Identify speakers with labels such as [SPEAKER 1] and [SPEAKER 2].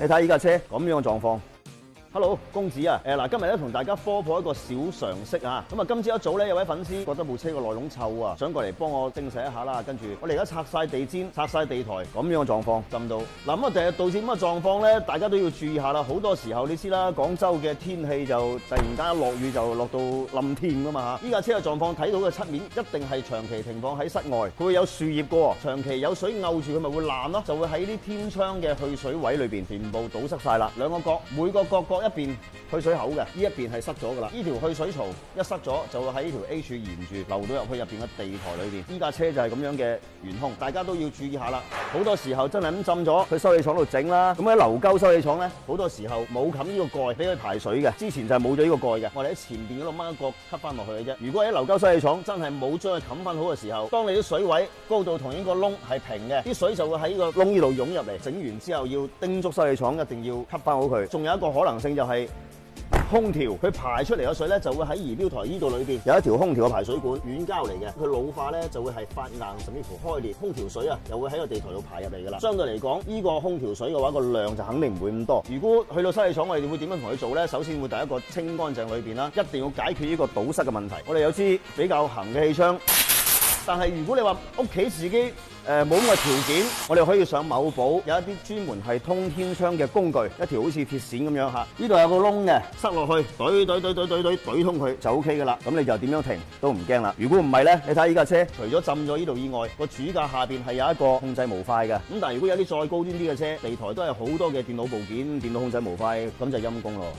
[SPEAKER 1] 你睇依架車咁樣嘅狀況。Hello， 公子啊，嗱，今日咧同大家科普一個小常識啊。咁啊，今朝一早咧有位粉絲覺得部車個內籠臭啊，想過嚟幫我證實一下啦。跟住我哋而家拆晒地氈、拆晒地台，咁樣嘅狀況浸到。嗱，咁啊，第日導致咁嘅狀況咧，大家都要注意下啦。好多時候你知啦，廣州嘅天氣就突然間一落雨就落到冧天噶嘛嚇。依架車嘅狀況睇到嘅漆面一定係長期停放喺室外，佢會有樹葉嘅，長期有水漚住佢咪會爛咯，就會喺啲天窗嘅去水位裏邊全部堵塞晒啦。兩個角，每個角角一邊去水口嘅，呢一邊係塞咗噶啦。呢條去水槽一塞咗，就會喺呢條 A 柱沿住流到入去入邊嘅地台裏邊。依架車就係咁樣嘅圓空，大家都要注意下啦。好多時候真係咁浸咗，去修理廠度整啦。咁喺流溝修理廠咧，好多時候冇冚呢個蓋俾佢排水嘅。之前就係冇咗呢個蓋嘅，我哋喺前邊嗰度掹一個吸翻落去嘅啫。如果喺流溝修理廠真係冇將佢冚翻好嘅時候，當你啲水位高度同呢個窿係平嘅，啲水就會喺呢個窿呢度湧入嚟。整完之後要叮囑修理廠一定要吸翻好佢。仲有一個可能性就係空調，佢排出嚟嘅水咧就會喺儀表台呢度裏邊有一條空調嘅排水管，軟膠嚟嘅，佢老化咧就會係發硬甚至乎開裂，空調水啊又會喺個地台度排入嚟噶啦。相對嚟講，呢個空調水嘅話個量就肯定唔會咁多。如果去到修理廠，我哋會點樣同佢做咧？首先會第一個清乾淨裏邊啦，一定要解決呢個堵塞嘅問題。我哋有支比較行嘅氣槍，但係如果你話屋企自己冇咁嘅條件，我哋可以上某寶有一啲專門係通天窗嘅工具，一條好似鐵線咁樣嚇，呢度有個窿嘅，塞落去，懟通佢就 OK 噶啦。咁你就點樣停都唔驚啦。如果唔係咧，你睇下呢架車，除咗浸咗呢度以外，個主架下邊係有一個控制模塊嘅。咁但係如果有啲再高端啲嘅車，地台都係好多嘅電腦部件、電腦控制模塊，咁就陰功咯。